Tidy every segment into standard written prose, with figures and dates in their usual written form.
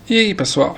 E aí, pessoal?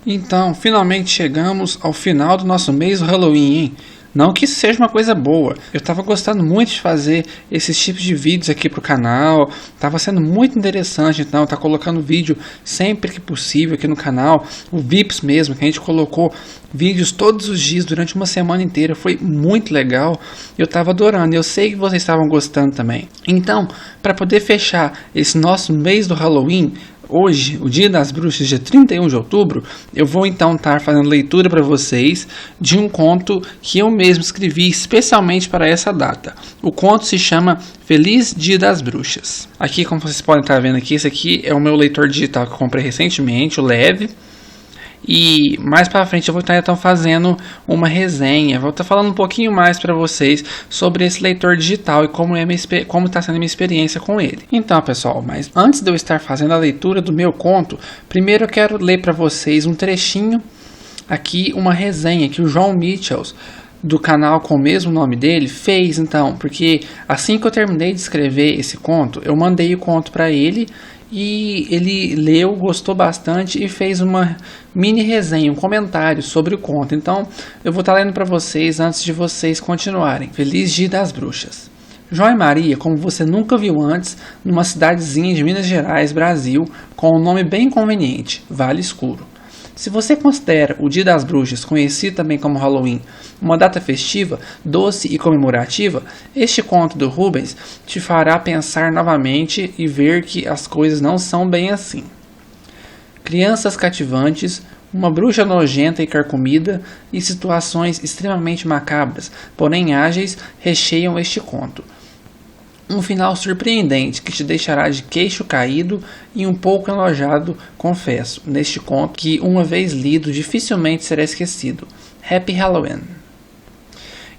Então, finalmente chegamos ao final do nosso mês do Halloween, hein? Não que isso seja uma coisa boa. Eu tava gostando muito de fazer esses tipos de vídeos aqui pro canal. Tava sendo muito interessante, então, tá colocando vídeo sempre que possível aqui no canal. O Vips mesmo, que a gente colocou vídeos todos os dias durante uma semana inteira. Foi muito legal. Eu tava adorando. Eu sei que vocês estavam gostando também. Então, para poder fechar esse nosso mês do Halloween, hoje, o Dia das Bruxas, dia 31 de outubro, eu vou então estar fazendo leitura para vocês de um conto que eu mesmo escrevi especialmente para essa data. O conto se chama Feliz Dia das Bruxas. Aqui, como vocês podem estar vendo aqui, esse aqui é o meu leitor digital que eu comprei recentemente, o Leve. E mais para frente eu vou estar então fazendo uma resenha, vou estar falando um pouquinho mais para vocês sobre esse leitor digital e como está sendo a minha experiência com ele. Então, pessoal, mas antes de eu estar fazendo a leitura do meu conto, primeiro eu quero ler para vocês um trechinho aqui, uma resenha que o João Michels, do canal com o mesmo nome dele, fez. Então, porque assim que eu terminei de escrever esse conto, eu mandei o conto para ele e ele leu, gostou bastante e fez uma mini resenha, um comentário sobre o conto. Então eu vou estar lendo para vocês antes de vocês continuarem. Feliz Dia das Bruxas. João e Maria, como você nunca viu antes, numa cidadezinha de Minas Gerais, Brasil, com um nome bem conveniente, Vale Escuro. Se você considera o Dia das Bruxas, conhecido também como Halloween, uma data festiva, doce e comemorativa, este conto do Rubens te fará pensar novamente e ver que as coisas não são bem assim. Crianças cativantes, uma bruxa nojenta e carcomida e situações extremamente macabras, porém ágeis, recheiam este conto. Um final surpreendente que te deixará de queixo caído e um pouco enojado, confesso, neste conto que, uma vez lido, dificilmente será esquecido. Happy Halloween!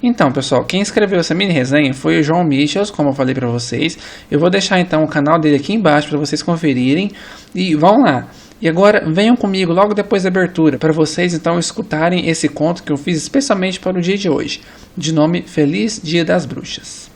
Então, pessoal, quem escreveu essa mini resenha foi o João Michels, como eu falei para vocês. Eu vou deixar então o canal dele aqui embaixo para vocês conferirem e vão lá. E agora venham comigo logo depois da abertura, para vocês então escutarem esse conto que eu fiz especialmente para o dia de hoje, de nome Feliz Dia das Bruxas.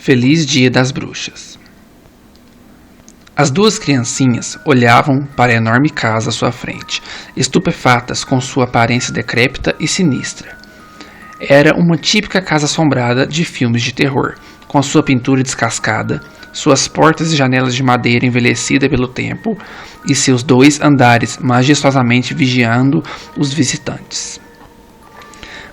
Feliz Dia das Bruxas. As duas criancinhas olhavam para a enorme casa à sua frente, estupefatas com sua aparência decrépita e sinistra. Era uma típica casa assombrada de filmes de terror, com sua pintura descascada, suas portas e janelas de madeira envelhecida pelo tempo e seus 2 andares majestosamente vigiando os visitantes.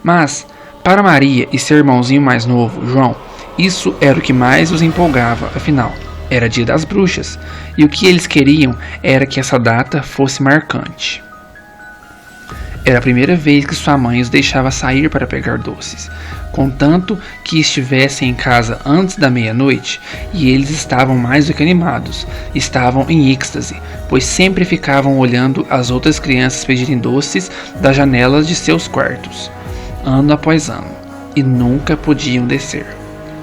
Mas, para Maria e seu irmãozinho mais novo, João, isso era o que mais os empolgava, afinal, era Dia das Bruxas, e o que eles queriam era que essa data fosse marcante. Era a primeira vez que sua mãe os deixava sair para pegar doces, contanto que estivessem em casa antes da meia-noite, e eles estavam mais do que animados, estavam em êxtase, pois sempre ficavam olhando as outras crianças pedirem doces das janelas de seus quartos, ano após ano, e nunca podiam descer.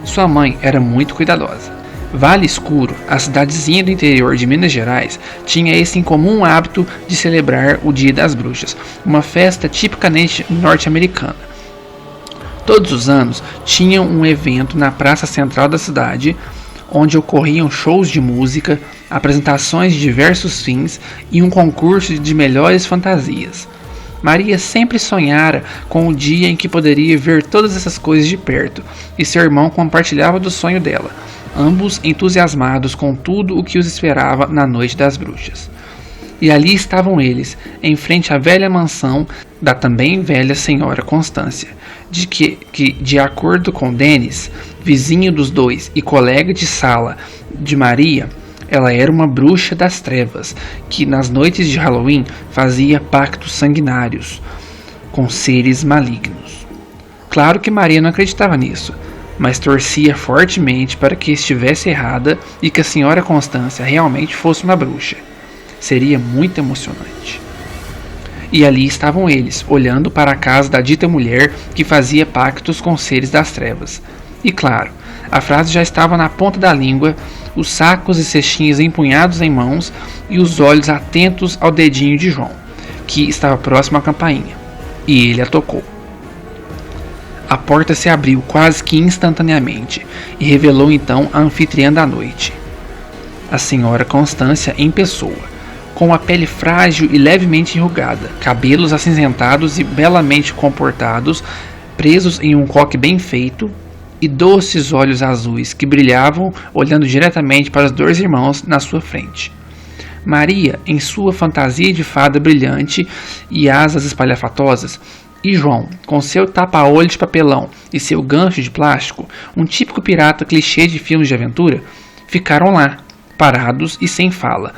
Sua mãe era muito cuidadosa. Vale Escuro, a cidadezinha do interior de Minas Gerais, tinha esse incomum hábito de celebrar o Dia das Bruxas, uma festa tipicamente norte-americana. Todos os anos tinham um evento na praça central da cidade, onde ocorriam shows de música, apresentações de diversos fins e um concurso de melhores fantasias. Maria sempre sonhara com o dia em que poderia ver todas essas coisas de perto, e seu irmão compartilhava do sonho dela, ambos entusiasmados com tudo o que os esperava na noite das bruxas. E ali estavam eles, em frente à velha mansão da também velha senhora Constância, de acordo com Dennis, vizinho dos dois e colega de sala de Maria, ela era uma bruxa das trevas, que nas noites de Halloween fazia pactos sanguinários com seres malignos. Claro que Maria não acreditava nisso, mas torcia fortemente para que estivesse errada e que a senhora Constância realmente fosse uma bruxa. Seria muito emocionante. E ali estavam eles, olhando para a casa da dita mulher que fazia pactos com seres das trevas. E claro, a frase já estava na ponta da língua, os sacos e cestinhas empunhados em mãos e os olhos atentos ao dedinho de João, que estava próximo à campainha. E ele a tocou. A porta se abriu quase que instantaneamente e revelou então a anfitriã da noite, a senhora Constância em pessoa, com a pele frágil e levemente enrugada, cabelos acinzentados e belamente comportados, presos em um coque bem feito, e doces olhos azuis que brilhavam olhando diretamente para os dois irmãos na sua frente. Maria, em sua fantasia de fada brilhante e asas espalhafatosas, e João, com seu tapa-olho de papelão e seu gancho de plástico, um típico pirata clichê de filmes de aventura, ficaram lá, parados e sem fala,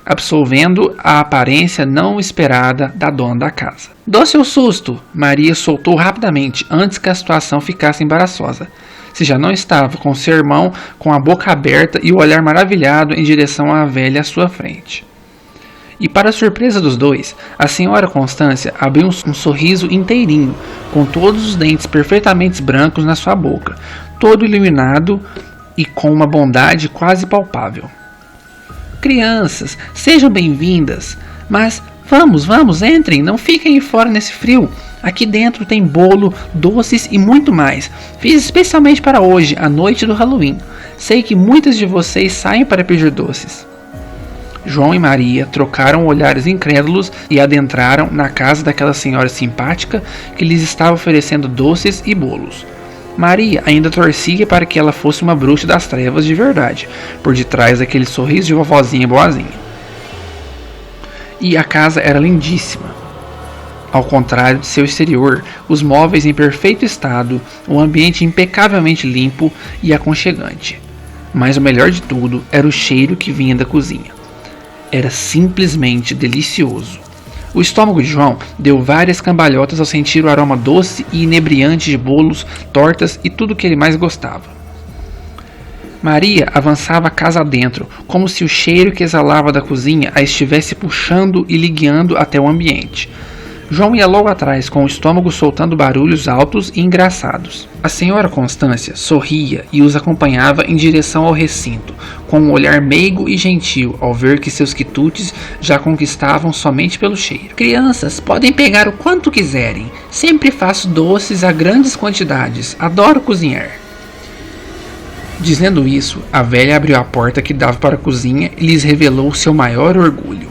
absolvendo a aparência não esperada da dona da casa. Doce o susto! Maria soltou rapidamente, antes que a situação ficasse embaraçosa. Se já não estava, com seu irmão com a boca aberta e o olhar maravilhado em direção à velha à sua frente. E para surpresa dos dois, a senhora Constância abriu um sorriso inteirinho, com todos os dentes perfeitamente brancos na sua boca, todo iluminado e com uma bondade quase palpável. Crianças, sejam bem-vindas, mas vamos, entrem, não fiquem aí fora nesse frio. Aqui dentro tem bolo, doces e muito mais. Fiz especialmente para hoje, a noite do Halloween. Sei que muitas de vocês saem para pedir doces. João e Maria trocaram olhares incrédulos e adentraram na casa daquela senhora simpática que lhes estava oferecendo doces e bolos. Maria ainda torcia para que ela fosse uma bruxa das trevas de verdade, por detrás daquele sorriso de vovozinha boazinha. E a casa era lindíssima. Ao contrário de seu exterior, os móveis em perfeito estado, o ambiente impecavelmente limpo e aconchegante. Mas o melhor de tudo era o cheiro que vinha da cozinha. Era simplesmente delicioso. O estômago de João deu várias cambalhotas ao sentir o aroma doce e inebriante de bolos, tortas e tudo o que ele mais gostava. Maria avançava casa adentro, como se o cheiro que exalava da cozinha a estivesse puxando e ligueando até o ambiente. João ia logo atrás, com o estômago soltando barulhos altos e engraçados. A senhora Constância sorria e os acompanhava em direção ao recinto, com um olhar meigo e gentil ao ver que seus quitutes já conquistavam somente pelo cheiro. Crianças, podem pegar o quanto quiserem. Sempre faço doces a grandes quantidades. Adoro cozinhar. Dizendo isso, a velha abriu a porta que dava para a cozinha e lhes revelou seu maior orgulho.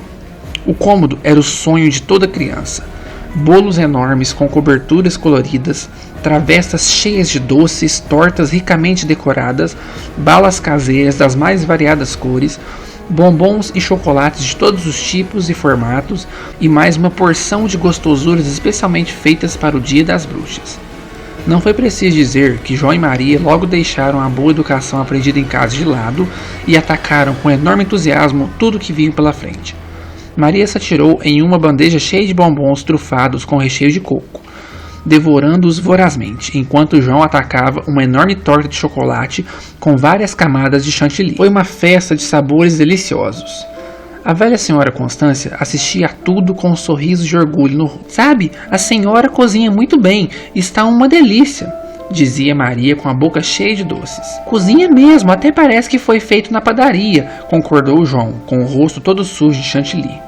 O cômodo era o sonho de toda criança. Bolos enormes com coberturas coloridas, travessas cheias de doces, tortas ricamente decoradas, balas caseiras das mais variadas cores, bombons e chocolates de todos os tipos e formatos e mais uma porção de gostosuras especialmente feitas para o Dia das Bruxas. Não foi preciso dizer que João e Maria logo deixaram a boa educação aprendida em casa de lado e atacaram com enorme entusiasmo tudo que vinha pela frente. Maria se atirou em uma bandeja cheia de bombons trufados com recheio de coco, devorando-os vorazmente, enquanto João atacava uma enorme torta de chocolate com várias camadas de chantilly. Foi uma festa de sabores deliciosos. A velha senhora Constância assistia a tudo com um sorriso de orgulho no rosto. Sabe, a senhora cozinha muito bem, está uma delícia, dizia Maria com a boca cheia de doces. Cozinha mesmo, até parece que foi feito na padaria, concordou João, com o rosto todo sujo de chantilly.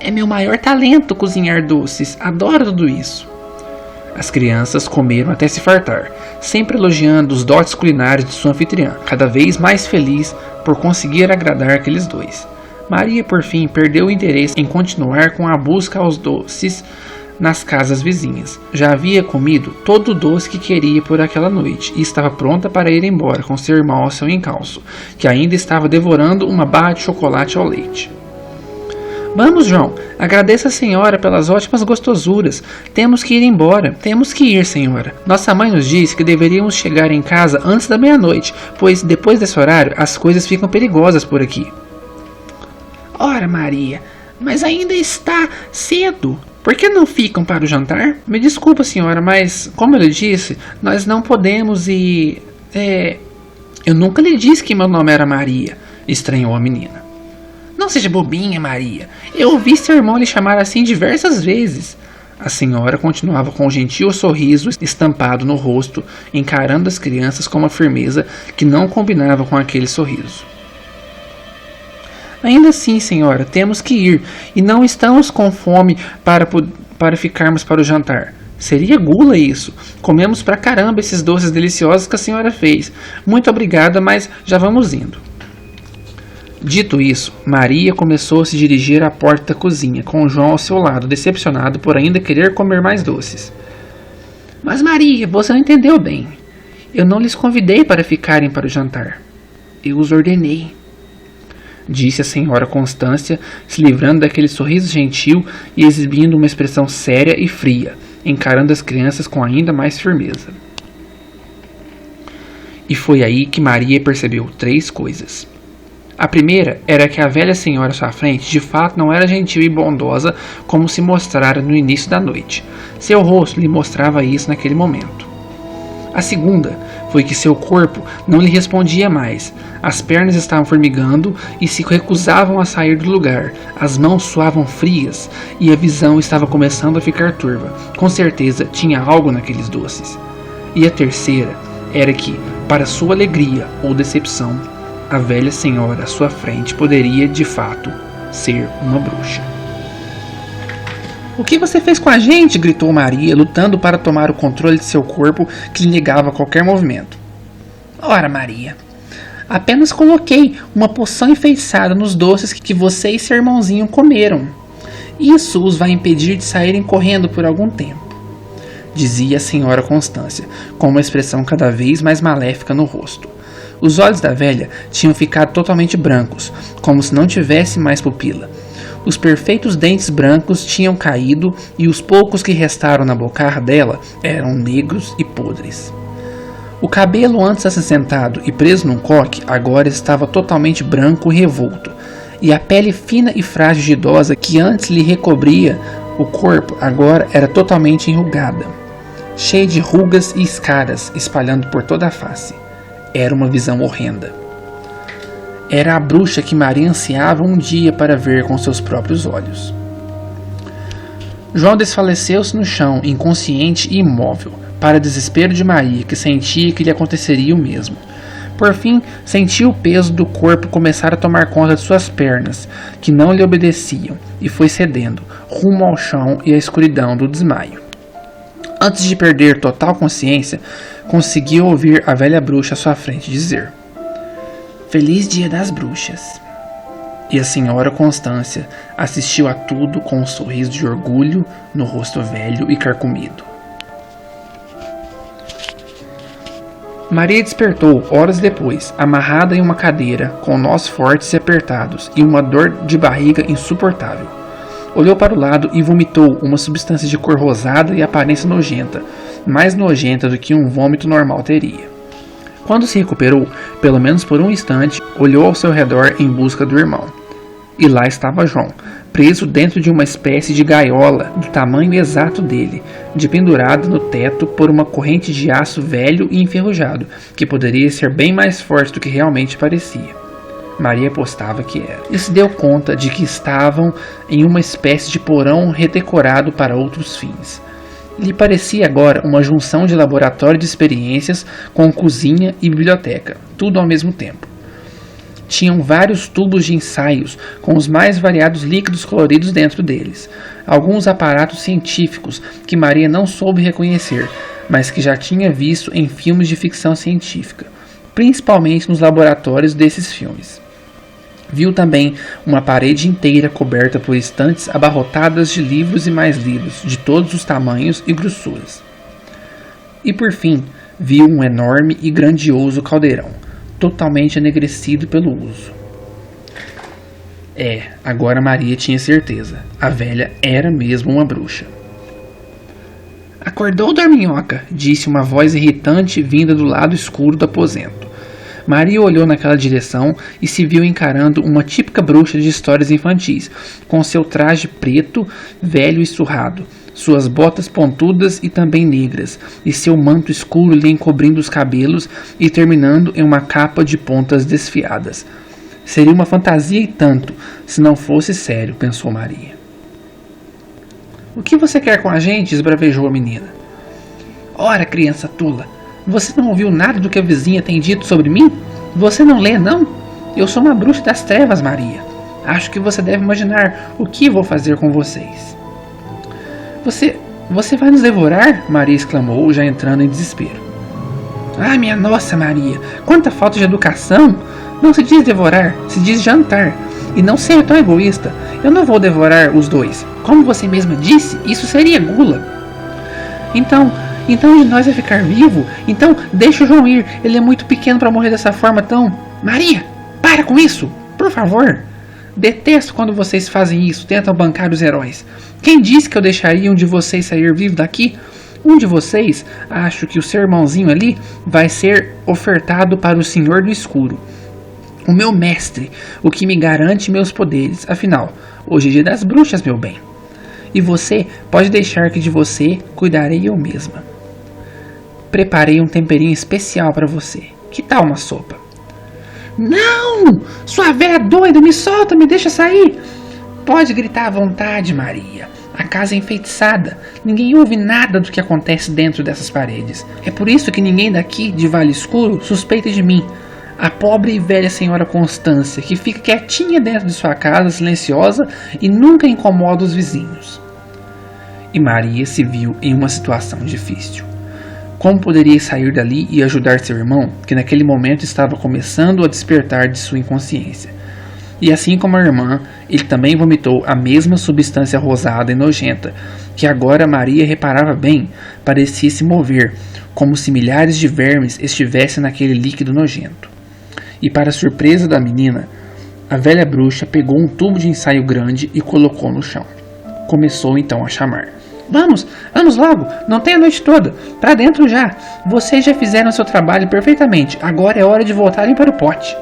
É meu maior talento cozinhar doces, adoro tudo isso. As crianças comeram até se fartar, sempre elogiando os dotes culinários de sua anfitriã, cada vez mais feliz por conseguir agradar aqueles dois. Maria, por fim, perdeu o interesse em continuar com a busca aos doces nas casas vizinhas. Já havia comido todo o doce que queria por aquela noite e estava pronta para ir embora com seu irmão ao seu encalço, que ainda estava devorando uma barra de chocolate ao leite. Vamos, João. Agradeça a senhora pelas ótimas gostosuras. Temos que ir embora. Temos que ir, senhora. Nossa mãe nos disse que deveríamos chegar em casa antes da meia-noite, pois depois desse horário as coisas ficam perigosas por aqui. Ora, Maria, mas ainda está cedo. Por que não ficam para o jantar? Me desculpa, senhora, mas, como eu lhe disse, nós não podemos ir... Eu nunca lhe disse que meu nome era Maria, estranhou a menina. Não seja bobinha, Maria. Eu ouvi seu irmão lhe chamar assim diversas vezes. A senhora continuava com um gentil sorriso estampado no rosto, encarando as crianças com uma firmeza que não combinava com aquele sorriso. Ainda assim, senhora, temos que ir, e não estamos com fome para ficarmos para o jantar. Seria gula isso. Comemos pra caramba esses doces deliciosos que a senhora fez. Muito obrigada, mas já vamos indo. Dito isso, Maria começou a se dirigir à porta da cozinha, com João ao seu lado, decepcionado por ainda querer comer mais doces. Mas Maria, você não entendeu bem. Eu não lhes convidei para ficarem para o jantar. Eu os ordenei, disse a senhora Constância, se livrando daquele sorriso gentil e exibindo uma expressão séria e fria, encarando as crianças com ainda mais firmeza. E foi aí que Maria percebeu 3 coisas. A primeira era que a velha senhora à sua frente de fato não era gentil e bondosa como se mostrara no início da noite. Seu rosto lhe mostrava isso naquele momento. A segunda foi que seu corpo não lhe respondia mais. As pernas estavam formigando e se recusavam a sair do lugar. As mãos suavam frias e a visão estava começando a ficar turva. Com certeza tinha algo naqueles doces. E a terceira era que, para sua alegria ou decepção, a velha senhora à sua frente poderia, de fato, ser uma bruxa. O que você fez com a gente? Gritou Maria, lutando para tomar o controle de seu corpo que lhe negava qualquer movimento. Ora, Maria, apenas coloquei uma poção enfeitiçada nos doces que você e seu irmãozinho comeram. Isso os vai impedir de saírem correndo por algum tempo, dizia a senhora Constância, com uma expressão cada vez mais maléfica no rosto. Os olhos da velha tinham ficado totalmente brancos, como se não tivesse mais pupila. Os perfeitos dentes brancos tinham caído e os poucos que restaram na boca dela eram negros e podres. O cabelo antes assentado e preso num coque agora estava totalmente branco e revolto, e a pele fina e frágil de idosa que antes lhe recobria o corpo agora era totalmente enrugada, cheia de rugas e escaras espalhando por toda a face. Era uma visão horrenda. Era a bruxa que Maria ansiava um dia para ver com seus próprios olhos. João desfaleceu-se no chão, inconsciente e imóvel, para desespero de Maria, que sentia que lhe aconteceria o mesmo. Por fim, sentiu o peso do corpo começar a tomar conta de suas pernas, que não lhe obedeciam, e foi cedendo, rumo ao chão e à escuridão do desmaio. Antes de perder total consciência, conseguiu ouvir a velha bruxa à sua frente dizer: Feliz Dia das Bruxas. E a senhora Constância assistiu a tudo com um sorriso de orgulho no rosto velho e carcomido. Maria despertou horas depois, amarrada em uma cadeira, com nós fortes e apertados e uma dor de barriga insuportável. Olhou para o lado e vomitou uma substância de cor rosada e aparência nojenta, mais nojenta do que um vômito normal teria. Quando se recuperou, pelo menos por um instante, olhou ao seu redor em busca do irmão. E lá estava João, preso dentro de uma espécie de gaiola do tamanho exato dele, pendurado no teto por uma corrente de aço velho e enferrujado, que poderia ser bem mais forte do que realmente parecia. Maria apostava que era. E se deu conta de que estavam em uma espécie de porão redecorado para outros fins. Lhe parecia agora uma junção de laboratório de experiências com cozinha e biblioteca, tudo ao mesmo tempo. Tinham vários tubos de ensaios com os mais variados líquidos coloridos dentro deles. Alguns aparatos científicos que Maria não soube reconhecer, mas que já tinha visto em filmes de ficção científica, principalmente nos laboratórios desses filmes. Viu também uma parede inteira coberta por estantes abarrotadas de livros e mais livros, de todos os tamanhos e grossuras. E por fim, viu um enorme e grandioso caldeirão, totalmente enegrecido pelo uso. Agora Maria tinha certeza. A velha era mesmo uma bruxa. Acordou, dorminhoca, disse uma voz irritante vinda do lado escuro do aposento. Maria olhou naquela direção e se viu encarando uma típica bruxa de histórias infantis, com seu traje preto, velho e surrado, suas botas pontudas e também negras, e seu manto escuro lhe encobrindo os cabelos e terminando em uma capa de pontas desfiadas. Seria uma fantasia e tanto, se não fosse sério, pensou Maria. O que você quer com a gente? Esbravejou a menina. Ora, criança tula, você não ouviu nada do que a vizinha tem dito sobre mim? Você não lê, não? Eu sou uma bruxa das trevas, Maria. Acho que você deve imaginar o que vou fazer com vocês. Você vai nos devorar? Maria exclamou, já entrando em desespero. Ah, minha nossa, Maria, quanta falta de educação! Não se diz devorar, se diz jantar. E não seja tão egoísta. Eu não vou devorar os dois. Como você mesma disse, isso seria gula. Então de nós vai ficar vivo? Então deixa o João ir. Ele é muito pequeno para morrer dessa forma tão... Maria, para com isso, por favor. Detesto quando vocês fazem isso, tentam bancar os heróis. Quem disse que eu deixaria um de vocês sair vivo daqui? Um de vocês, acho que o seu irmãozinho ali, vai ser ofertado para o Senhor do Escuro. O meu mestre, o que me garante meus poderes. Afinal, hoje é dia das bruxas, meu bem. E você pode deixar que de você cuidarei eu mesma. Preparei um temperinho especial para você. Que tal uma sopa? Não! Sua velha doida, me solta, me deixa sair! Pode gritar à vontade, Maria. A casa é enfeitiçada. Ninguém ouve nada do que acontece dentro dessas paredes. É por isso que ninguém daqui, de Vale Escuro, suspeita de mim. A pobre e velha senhora Constância, que fica quietinha dentro de sua casa, silenciosa, e nunca incomoda os vizinhos. E Maria se viu em uma situação difícil. Como poderia sair dali e ajudar seu irmão, que naquele momento estava começando a despertar de sua inconsciência? E assim como a irmã, ele também vomitou a mesma substância rosada e nojenta, que agora Maria reparava bem, parecia se mover, como se milhares de vermes estivessem naquele líquido nojento. E para surpresa da menina, a velha bruxa pegou um tubo de ensaio grande e colocou no chão. Começou então a chamar. Vamos logo, não tem a noite toda, para dentro já. Vocês já fizeram seu trabalho perfeitamente, agora é hora de voltarem para o pote.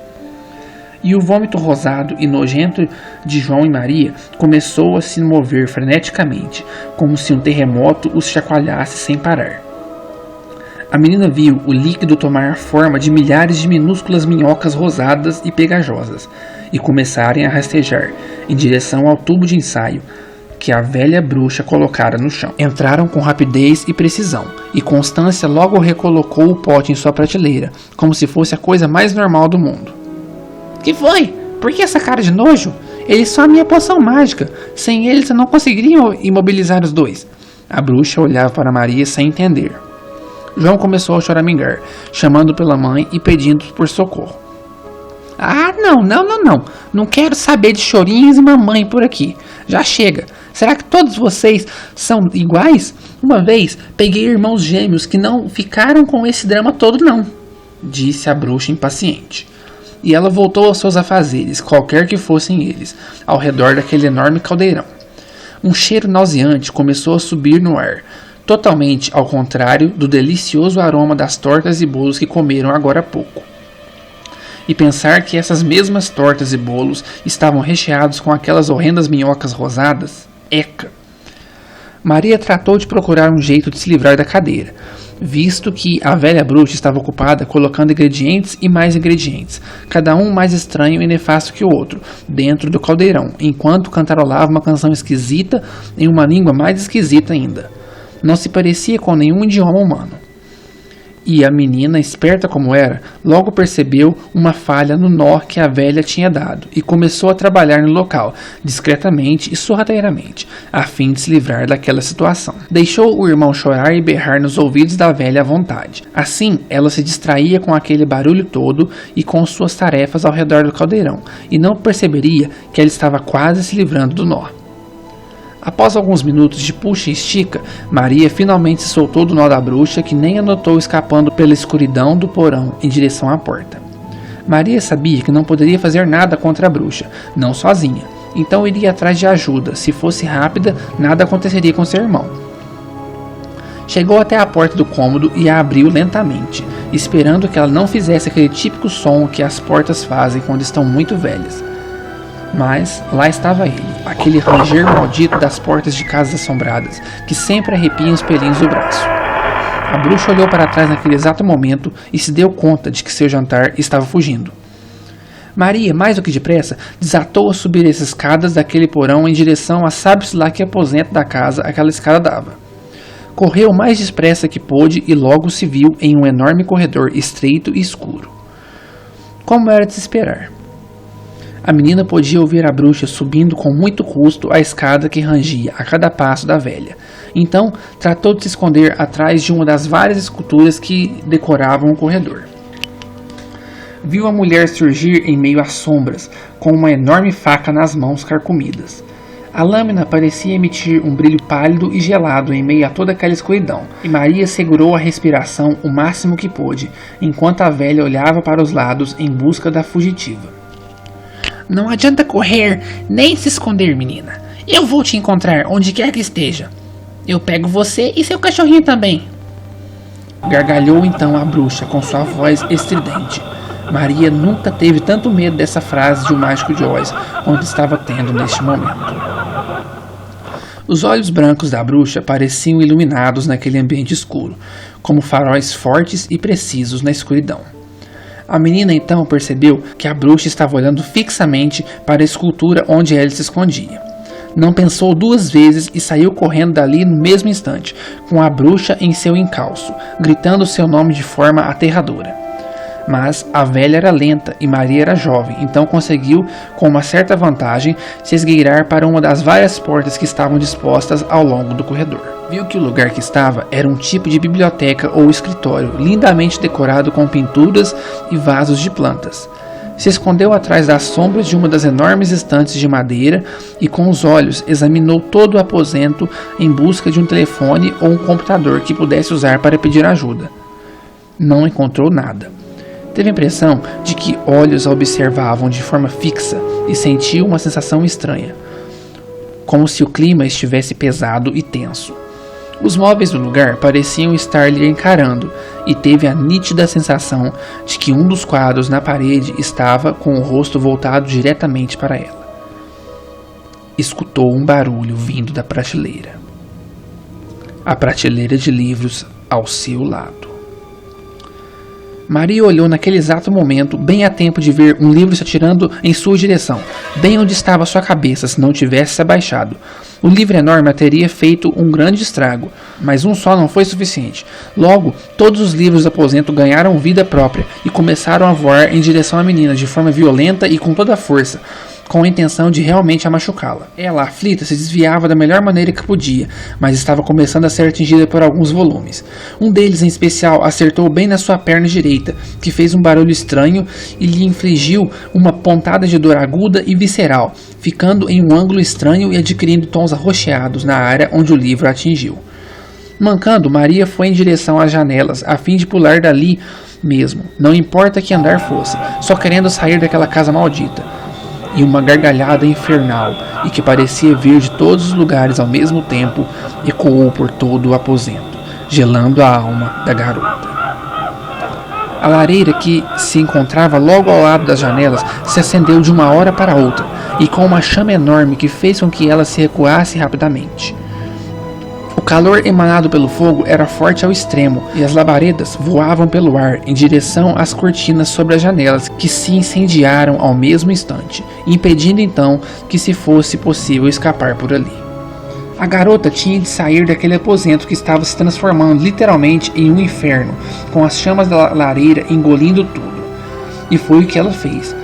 E o vômito rosado e nojento de João e Maria começou a se mover freneticamente, como se um terremoto os chacoalhasse sem parar. A menina viu o líquido tomar a forma de milhares de minúsculas minhocas rosadas e pegajosas e começarem a rastejar em direção ao tubo de ensaio que a velha bruxa colocara no chão. Entraram com rapidez e precisão, e Constância logo recolocou o pote em sua prateleira, como se fosse a coisa mais normal do mundo. Que foi? Por que essa cara de nojo? Eles são a minha poção mágica. Sem eles eu não conseguiria imobilizar os dois. A bruxa olhava para Maria sem entender. João começou a choramingar, chamando pela mãe e pedindo por socorro. Ah, não. Não quero saber de chorinhos e mamãe por aqui. Já chega. Será que todos vocês são iguais? Uma vez peguei irmãos gêmeos que não ficaram com esse drama todo não, disse a bruxa impaciente. E ela voltou aos seus afazeres, qualquer que fossem eles, ao redor daquele enorme caldeirão. Um cheiro nauseante começou a subir no ar, totalmente ao contrário do delicioso aroma das tortas e bolos que comeram agora há pouco. E pensar que essas mesmas tortas e bolos estavam recheados com aquelas horrendas minhocas rosadas, eca! Maria tratou de procurar um jeito de se livrar da cadeira, visto que a velha bruxa estava ocupada colocando ingredientes e mais ingredientes, cada um mais estranho e nefasto que o outro, dentro do caldeirão, enquanto cantarolava uma canção esquisita em uma língua mais esquisita ainda. Não se parecia com nenhum idioma humano. E a menina, esperta como era, logo percebeu uma falha no nó que a velha tinha dado e começou a trabalhar no local, discretamente e sorrateiramente, a fim de se livrar daquela situação. Deixou o irmão chorar e berrar nos ouvidos da velha à vontade. Assim, ela se distraía com aquele barulho todo e com suas tarefas ao redor do caldeirão, e não perceberia que ela estava quase se livrando do nó. Após alguns minutos de puxa e estica, Maria finalmente se soltou do nó da bruxa, que nem a notou escapando pela escuridão do porão em direção à porta. Maria sabia que não poderia fazer nada contra a bruxa, não sozinha, então iria atrás de ajuda. Se fosse rápida, nada aconteceria com seu irmão. Chegou até a porta do cômodo e a abriu lentamente, esperando que ela não fizesse aquele típico som que as portas fazem quando estão muito velhas. Mas lá estava ele, aquele ranger maldito das portas de casas assombradas, que sempre arrepiam os pelinhos do braço. A bruxa olhou para trás naquele exato momento e se deu conta de que seu jantar estava fugindo. Maria, mais do que depressa, desatou a subir as escadas daquele porão em direção a sabe-se lá que aposento da casa aquela escada dava. Correu o mais depressa que pôde e logo se viu em um enorme corredor estreito e escuro. Como era de se esperar. A menina podia ouvir a bruxa subindo com muito custo a escada que rangia a cada passo da velha. Então, tratou de se esconder atrás de uma das várias esculturas que decoravam o corredor. Viu a mulher surgir em meio às sombras, com uma enorme faca nas mãos carcomidas. A lâmina parecia emitir um brilho pálido e gelado em meio a toda aquela escuridão, e Maria segurou a respiração o máximo que pôde, enquanto a velha olhava para os lados em busca da fugitiva. Não adianta correr, nem se esconder, menina. Eu vou te encontrar onde quer que esteja. Eu pego você e seu cachorrinho também. Gargalhou então a bruxa com sua voz estridente. Maria nunca teve tanto medo dessa frase de O Mágico de Oz quanto estava tendo neste momento. Os olhos brancos da bruxa pareciam iluminados naquele ambiente escuro, como faróis fortes e precisos na escuridão. A menina então percebeu que a bruxa estava olhando fixamente para a escultura onde ela se escondia. Não pensou duas vezes e saiu correndo dali no mesmo instante, com a bruxa em seu encalço, gritando seu nome de forma aterradora. Mas a velha era lenta e Maria era jovem, então conseguiu, com uma certa vantagem, se esgueirar para uma das várias portas que estavam dispostas ao longo do corredor. Viu que o lugar que estava era um tipo de biblioteca ou escritório, lindamente decorado com pinturas e vasos de plantas. Se escondeu atrás das sombras de uma das enormes estantes de madeira e com os olhos examinou todo o aposento em busca de um telefone ou um computador que pudesse usar para pedir ajuda. Não encontrou nada. Teve a impressão de que olhos a observavam de forma fixa e sentiu uma sensação estranha, como se o clima estivesse pesado e tenso. Os móveis do lugar pareciam estar lhe encarando e teve a nítida sensação de que um dos quadros na parede estava com o rosto voltado diretamente para ela. Escutou um barulho vindo da prateleira. A prateleira de livros ao seu lado. Maria olhou naquele exato momento, bem a tempo de ver um livro se atirando em sua direção, bem onde estava sua cabeça se não tivesse se abaixado. O livro enorme a teria feito um grande estrago, mas um só não foi suficiente. Logo, todos os livros do aposento ganharam vida própria e começaram a voar em direção à menina de forma violenta e com toda a força, com a intenção de realmente a machucá-la. Ela, aflita, se desviava da melhor maneira que podia, mas estava começando a ser atingida por alguns volumes. Um deles, em especial, acertou bem na sua perna direita, que fez um barulho estranho e lhe infligiu uma pontada de dor aguda e visceral, ficando em um ângulo estranho e adquirindo tons arroxeados na área onde o livro a atingiu. Mancando, Maria foi em direção às janelas, a fim de pular dali mesmo, não importa que andar fosse, só querendo sair daquela casa maldita. E uma gargalhada infernal, e que parecia vir de todos os lugares ao mesmo tempo, ecoou por todo o aposento, gelando a alma da garota. A lareira que se encontrava logo ao lado das janelas se acendeu de uma hora para outra, e com uma chama enorme que fez com que ela se recuasse rapidamente. O calor emanado pelo fogo era forte ao extremo, e as labaredas voavam pelo ar em direção às cortinas sobre as janelas, que se incendiaram ao mesmo instante, impedindo então que se fosse possível escapar por ali. A garota tinha de sair daquele aposento que estava se transformando literalmente em um inferno, com as chamas da lareira engolindo tudo. E foi o que ela fez.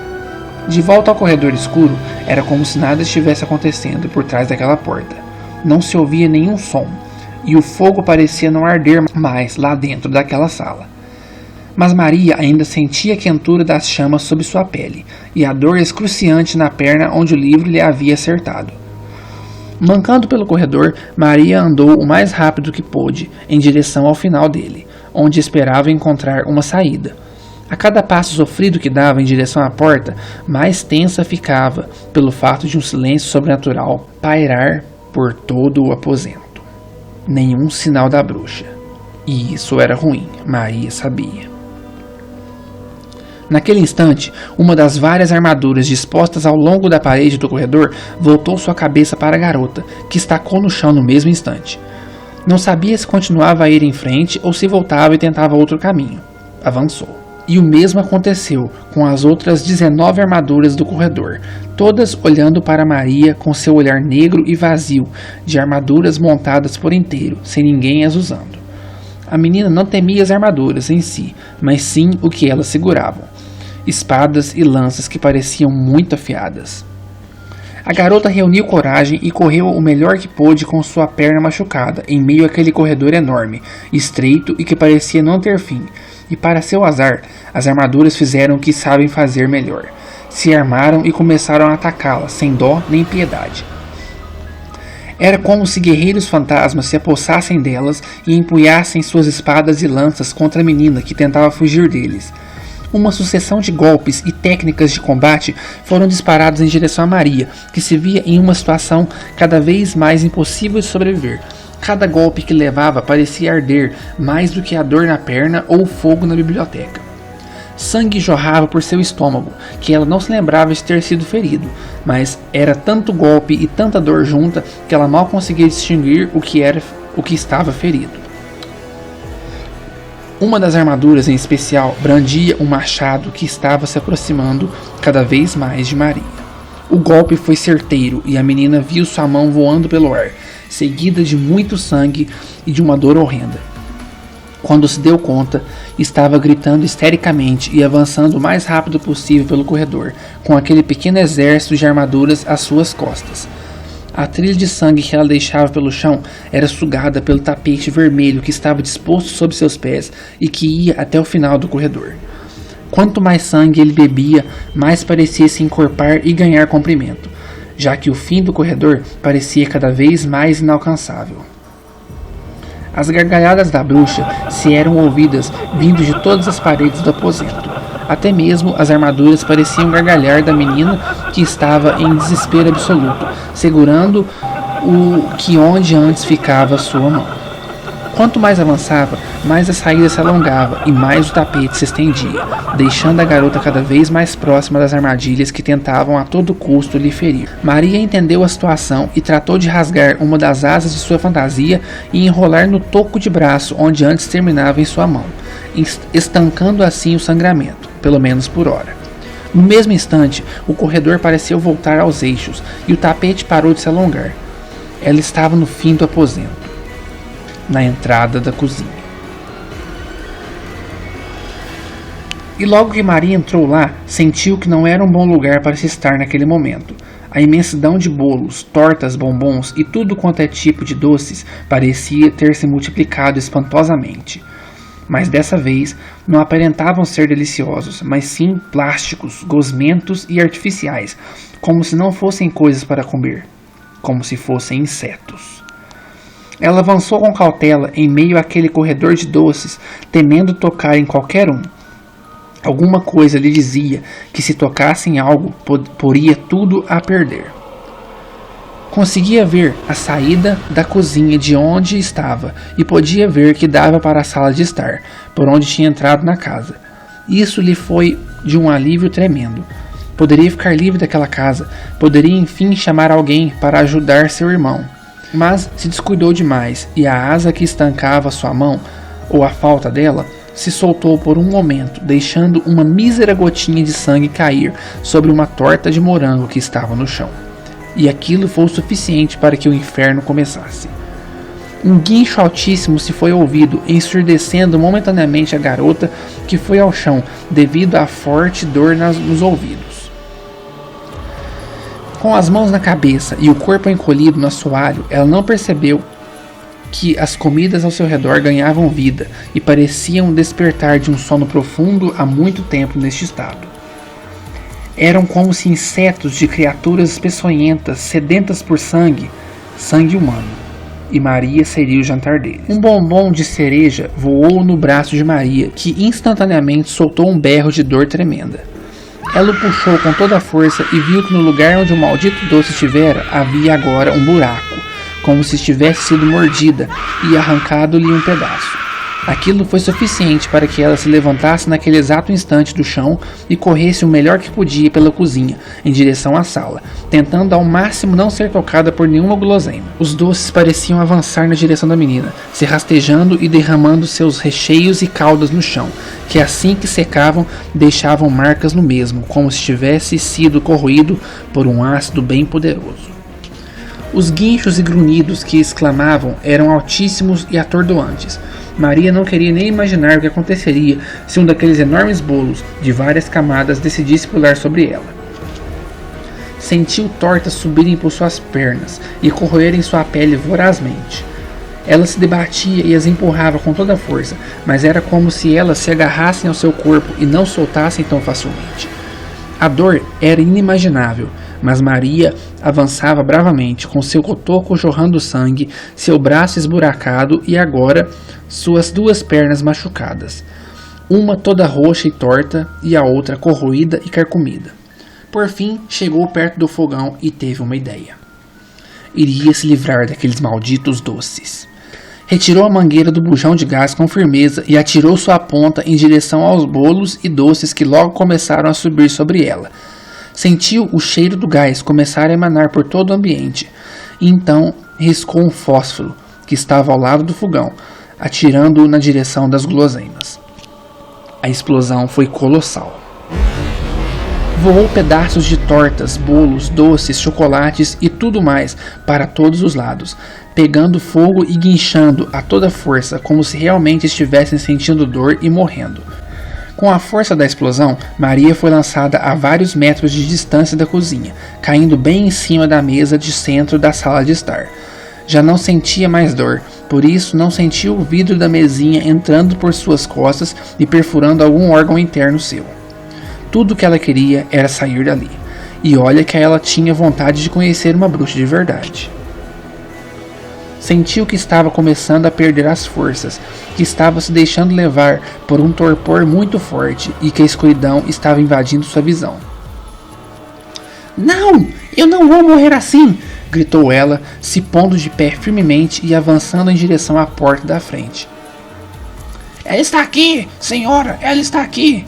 De volta ao corredor escuro, era como se nada estivesse acontecendo por trás daquela porta. Não se ouvia nenhum som, e o fogo parecia não arder mais lá dentro daquela sala. Mas Maria ainda sentia a quentura das chamas sob sua pele, e a dor excruciante na perna onde o livro lhe havia acertado. Mancando pelo corredor, Maria andou o mais rápido que pôde, em direção ao final dele, onde esperava encontrar uma saída. A cada passo sofrido que dava em direção à porta, mais tensa ficava, pelo fato de um silêncio sobrenatural pairar por todo o aposento. Nenhum sinal da bruxa. E isso era ruim, Maria sabia. Naquele instante, uma das várias armaduras dispostas ao longo da parede do corredor voltou sua cabeça para a garota, que estacou no chão no mesmo instante. Não sabia se continuava a ir em frente ou se voltava e tentava outro caminho. Avançou. E o mesmo aconteceu com as outras 19 armaduras do corredor, todas olhando para Maria com seu olhar negro e vazio, de armaduras montadas por inteiro, sem ninguém as usando. A menina não temia as armaduras em si, mas sim o que elas seguravam. Espadas e lanças que pareciam muito afiadas. A garota reuniu coragem e correu o melhor que pôde com sua perna machucada, em meio àquele corredor enorme, estreito e que parecia não ter fim. E para seu azar, as armaduras fizeram o que sabem fazer melhor. Se armaram e começaram a atacá-la, sem dó nem piedade. Era como se guerreiros fantasmas se apossassem delas e empunhassem suas espadas e lanças contra a menina que tentava fugir deles. Uma sucessão de golpes e técnicas de combate foram disparados em direção a Maria, que se via em uma situação cada vez mais impossível de sobreviver. Cada golpe que levava parecia arder mais do que a dor na perna ou o fogo na biblioteca. Sangue jorrava por seu estômago, que ela não se lembrava de ter sido ferido, mas era tanto golpe e tanta dor junta que ela mal conseguia distinguir o que estava ferido. Uma das armaduras, em especial, brandia um machado que estava se aproximando cada vez mais de Maria. O golpe foi certeiro e a menina viu sua mão voando pelo ar, seguida de muito sangue e de uma dor horrenda. Quando se deu conta, estava gritando histericamente e avançando o mais rápido possível pelo corredor, com aquele pequeno exército de armaduras às suas costas. A trilha de sangue que ela deixava pelo chão era sugada pelo tapete vermelho que estava disposto sob seus pés e que ia até o final do corredor. Quanto mais sangue ele bebia, mais parecia se encorpar e ganhar comprimento, já que o fim do corredor parecia cada vez mais inalcançável. As gargalhadas da bruxa se eram ouvidas vindo de todas as paredes do aposento. Até mesmo as armaduras pareciam gargalhar da menina que estava em desespero absoluto, segurando o que onde antes ficava sua mão. Quanto mais avançava, mais a saída se alongava e mais o tapete se estendia, deixando a garota cada vez mais próxima das armadilhas que tentavam a todo custo lhe ferir. Maria entendeu a situação e tratou de rasgar uma das asas de sua fantasia e enrolar no toco de braço onde antes terminava em sua mão, estancando assim o sangramento, pelo menos por hora. No mesmo instante, o corredor pareceu voltar aos eixos e o tapete parou de se alongar. Ela estava no fim do aposento, na entrada da cozinha. E logo que Maria entrou lá, sentiu que não era um bom lugar para se estar naquele momento. A imensidão de bolos, tortas, bombons e tudo quanto é tipo de doces parecia ter se multiplicado espantosamente. Mas dessa vez não aparentavam ser deliciosos, mas sim plásticos, gosmentos e artificiais, como se não fossem coisas para comer, como se fossem insetos. Ela avançou com cautela em meio àquele corredor de doces, temendo tocar em qualquer um. Alguma coisa lhe dizia que se tocasse em algo, poria tudo a perder. Conseguia ver a saída da cozinha de onde estava e podia ver que dava para a sala de estar, por onde tinha entrado na casa. Isso lhe foi de um alívio tremendo. Poderia ficar livre daquela casa, poderia enfim chamar alguém para ajudar seu irmão. Mas se descuidou demais e a asa que estancava sua mão, ou a falta dela, se soltou por um momento, deixando uma mísera gotinha de sangue cair sobre uma torta de morango que estava no chão. e aquilo foi o suficiente para que o inferno começasse. Um guincho altíssimo se foi ouvido, ensurdecendo momentaneamente a garota, que foi ao chão devido à forte dor nos ouvidos. Com as mãos na cabeça e o corpo encolhido no assoalho, ela não percebeu que as comidas ao seu redor ganhavam vida e pareciam despertar de um sono profundo há muito tempo neste estado. Eram como se insetos de criaturas peçonhentas, sedentas por sangue humano, e Maria seria o jantar deles. Um bombom de cereja voou no braço de Maria, que instantaneamente soltou um berro de dor tremenda. Ela o puxou com toda a força e viu que no lugar onde o maldito doce estivera, havia agora um buraco, como se tivesse sido mordida e arrancado-lhe um pedaço. Aquilo foi suficiente para que ela se levantasse naquele exato instante do chão e corresse o melhor que podia pela cozinha, em direção à sala, tentando ao máximo não ser tocada por nenhuma guloseima. Os doces pareciam avançar na direção da menina, se rastejando e derramando seus recheios e caldas no chão, que assim que secavam, deixavam marcas no mesmo, como se tivesse sido corroído por um ácido bem poderoso. Os guinchos e grunhidos que exclamavam eram altíssimos e atordoantes. Maria não queria nem imaginar o que aconteceria se um daqueles enormes bolos de várias camadas decidisse pular sobre ela. Sentiu tortas subirem por suas pernas e corroerem sua pele vorazmente. Ela se debatia e as empurrava com toda a força, mas era como se elas se agarrassem ao seu corpo e não soltassem tão facilmente. A dor era inimaginável, mas Maria avançava bravamente, com seu cotoco jorrando sangue, seu braço esburacado e agora suas duas pernas machucadas, uma toda roxa e torta e a outra corroída e carcomida. Por fim, chegou perto do fogão e teve uma ideia. Iria se livrar daqueles malditos doces. Retirou a mangueira do bujão de gás com firmeza e atirou sua ponta em direção aos bolos e doces que logo começaram a subir sobre ela. Sentiu o cheiro do gás começar a emanar por todo o ambiente, e então riscou um fósforo que estava ao lado do fogão, atirando-o na direção das guloseimas. A explosão foi colossal. Voou pedaços de tortas, bolos, doces, chocolates e tudo mais para todos os lados, pegando fogo e guinchando a toda força, como se realmente estivessem sentindo dor e morrendo. Com a força da explosão, Maria foi lançada a vários metros de distância da cozinha, caindo bem em cima da mesa de centro da sala de estar. Já não sentia mais dor, por isso não sentiu o vidro da mesinha entrando por suas costas e perfurando algum órgão interno seu. Tudo o que ela queria era sair dali, e olha que ela tinha vontade de conhecer uma bruxa de verdade. Sentiu que estava começando a perder as forças, que estava se deixando levar por um torpor muito forte e que a escuridão estava invadindo sua visão. Não! Eu não vou morrer assim! Gritou ela, se pondo de pé firmemente e avançando em direção à porta da frente. Ela está aqui! Senhora, ela está aqui!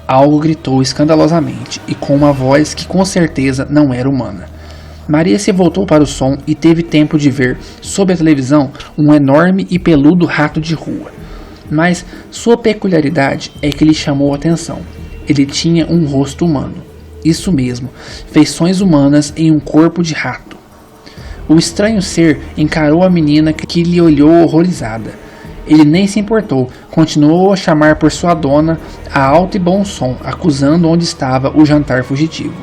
Algo gritou escandalosamente e com uma voz que com certeza não era humana. Maria se voltou para o som e teve tempo de ver, sob a televisão, um enorme e peludo rato de rua. Mas sua peculiaridade é que lhe chamou a atenção. Ele tinha um rosto humano. Isso mesmo, feições humanas em um corpo de rato. O estranho ser encarou a menina que lhe olhou horrorizada. Ele nem se importou, continuou a chamar por sua dona a alto e bom som, acusando onde estava o jantar fugitivo.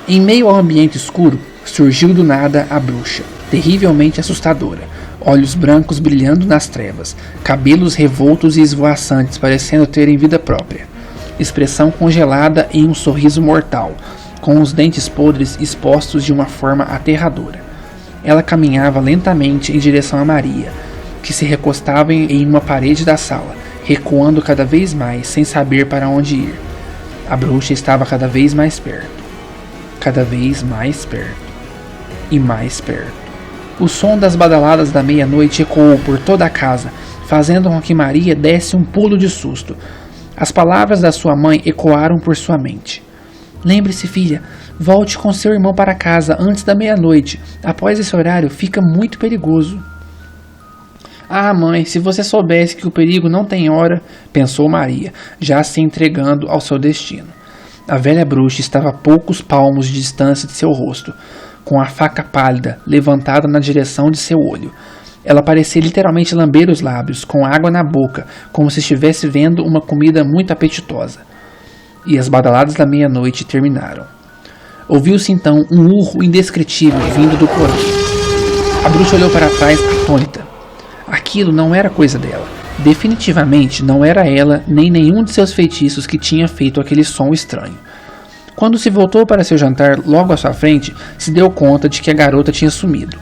Em meio ao ambiente escuro, surgiu do nada a bruxa, terrivelmente assustadora, olhos brancos brilhando nas trevas, cabelos revoltos e esvoaçantes parecendo terem vida própria, expressão congelada em um sorriso mortal, com os dentes podres expostos de uma forma aterradora. Ela caminhava lentamente em direção a Maria, que se recostava em uma parede da sala, recuando cada vez mais, sem saber para onde ir. A bruxa estava cada vez mais perto. Cada vez mais perto. E mais perto. O som das badaladas da meia-noite ecoou por toda a casa, fazendo com que Maria desse um pulo de susto. As palavras da sua mãe ecoaram por sua mente. Lembre-se, filha, volte com seu irmão para casa antes da meia-noite. Após esse horário, fica muito perigoso. Ah, mãe, se você soubesse que o perigo não tem hora, pensou Maria, já se entregando ao seu destino. A velha bruxa estava a poucos palmos de distância de seu rosto, com a faca pálida levantada na direção de seu olho. Ela parecia literalmente lamber os lábios, com água na boca, como se estivesse vendo uma comida muito apetitosa. E as badaladas da meia-noite terminaram. Ouviu-se então um urro indescritível vindo do porão. A bruxa olhou para trás atônita. Aquilo não era coisa dela. Definitivamente não era ela nem nenhum de seus feitiços que tinha feito aquele som estranho. Quando se voltou para seu jantar logo à sua frente, se deu conta de que a garota tinha sumido.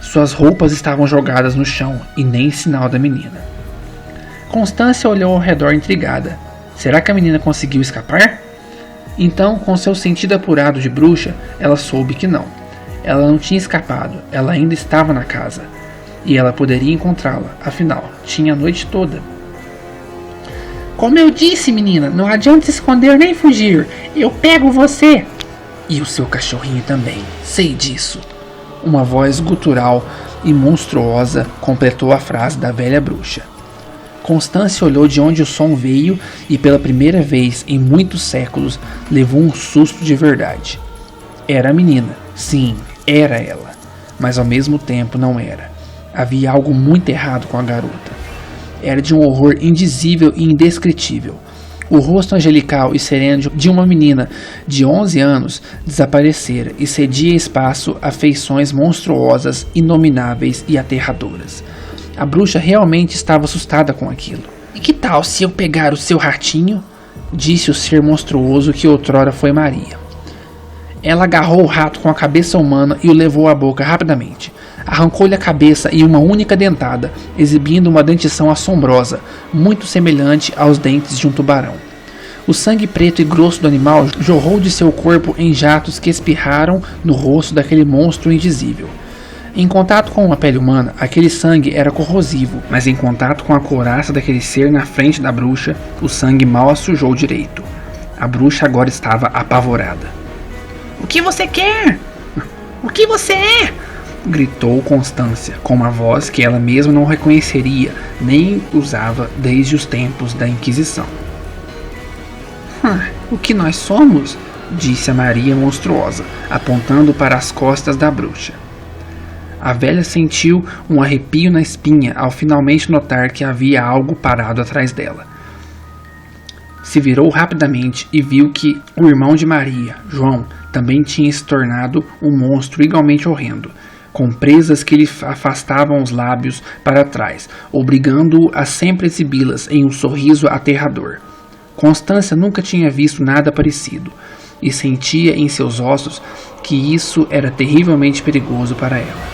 Suas roupas estavam jogadas no chão e nem sinal da menina. Constância olhou ao redor intrigada. Será que a menina conseguiu escapar? Então, com seu sentido apurado de bruxa, ela soube que não. Ela não tinha escapado, ela ainda estava na casa. E ela poderia encontrá-la, afinal, tinha a noite toda. Como eu disse, menina, não adianta se esconder nem fugir. Eu pego você. E o seu cachorrinho também, sei disso. Uma voz gutural e monstruosa completou a frase da velha bruxa. Constância olhou de onde o som veio e pela primeira vez em muitos séculos levou um susto de verdade. Era a menina, sim, era ela, mas ao mesmo tempo não era. Havia algo muito errado com a garota. Era de um horror indizível e indescritível. O rosto angelical e sereno de uma menina de 11 anos desaparecera e cedia espaço a feições monstruosas, inomináveis e aterradoras. A bruxa realmente estava assustada com aquilo. E que tal se eu pegar o seu ratinho? Disse o ser monstruoso que outrora foi Maria. Ela agarrou o rato com a cabeça humana e o levou à boca rapidamente. Arrancou-lhe a cabeça e uma única dentada, exibindo uma dentição assombrosa, muito semelhante aos dentes de um tubarão. O sangue preto e grosso do animal jorrou de seu corpo em jatos que espirraram no rosto daquele monstro indizível. Em contato com a pele humana, aquele sangue era corrosivo, mas em contato com a couraça daquele ser na frente da bruxa, o sangue mal a sujou direito. A bruxa agora estava apavorada. O que você quer? O que você é? Gritou Constância, com uma voz que ela mesma não reconheceria nem usava desde os tempos da Inquisição. O que nós somos? Disse a Maria monstruosa, apontando para as costas da bruxa. A velha sentiu um arrepio na espinha ao finalmente notar que havia algo parado atrás dela. Se virou rapidamente e viu que o irmão de Maria, João, também tinha se tornado um monstro igualmente horrendo, com presas que lhe afastavam os lábios para trás, obrigando-o a sempre exibi-las em um sorriso aterrador. Constância nunca tinha visto nada parecido, e sentia em seus ossos que isso era terrivelmente perigoso para ela.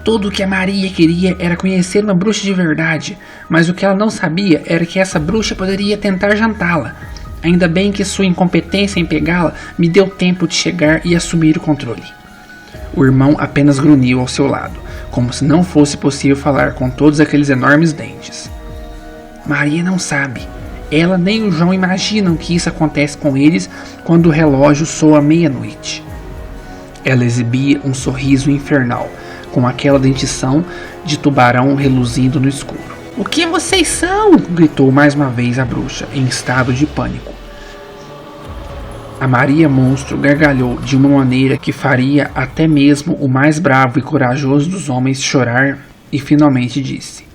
Tudo o que a Maria queria era conhecer uma bruxa de verdade, mas o que ela não sabia era que essa bruxa poderia tentar jantá-la. Ainda bem que sua incompetência em pegá-la me deu tempo de chegar e assumir o controle. O irmão apenas grunhiu ao seu lado, como se não fosse possível falar com todos aqueles enormes dentes. Maria não sabe. Ela nem o João imaginam que isso acontece com eles quando o relógio soa meia-noite. Ela exibia um sorriso infernal, com aquela dentição de tubarão reluzindo no escuro. O que vocês são? Gritou mais uma vez a bruxa, em estado de pânico. A Maria monstro gargalhou de uma maneira que faria até mesmo o mais bravo e corajoso dos homens chorar e finalmente disse: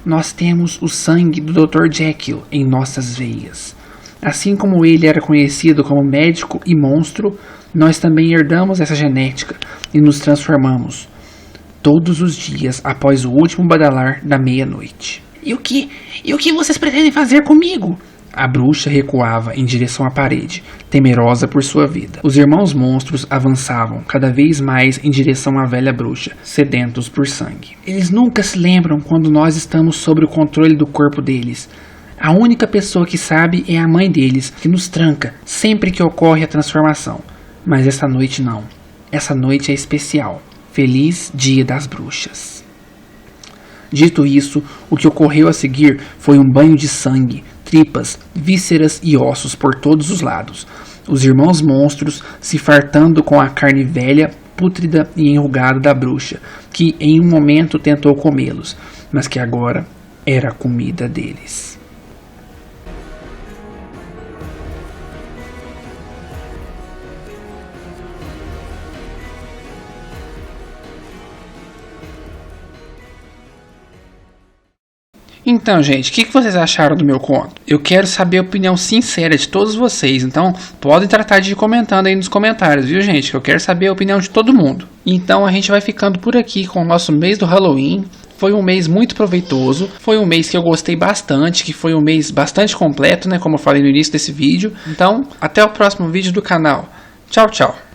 Nós temos o sangue do Dr. Jekyll em nossas veias. Assim como ele era conhecido como médico e monstro, nós também herdamos essa genética e nos transformamos todos os dias após o último badalar da meia-noite. E o que vocês pretendem fazer comigo? A bruxa recuava em direção à parede, temerosa por sua vida. Os irmãos monstros avançavam cada vez mais em direção à velha bruxa, sedentos por sangue. Eles nunca se lembram quando nós estamos sob o controle do corpo deles. A única pessoa que sabe é a mãe deles, que nos tranca sempre que ocorre a transformação. Mas essa noite não. Essa noite é especial. Feliz Dia das Bruxas. Dito isso, o que ocorreu a seguir foi um banho de sangue, tripas, vísceras e ossos por todos os lados. Os irmãos monstros se fartando com a carne velha, pútrida e enrugada da bruxa, que em um momento tentou comê-los, mas que agora era a comida deles. Então, gente, o que vocês acharam do meu conto? Eu quero saber a opinião sincera de todos vocês, então podem tratar de ir comentando aí nos comentários, viu, gente? Que eu quero saber a opinião de todo mundo. Então a gente vai ficando por aqui com o nosso mês do Halloween. Foi um mês muito proveitoso, foi um mês que eu gostei bastante, que foi um mês bastante completo, né, como eu falei no início desse vídeo. Então, até o próximo vídeo do canal. Tchau, tchau!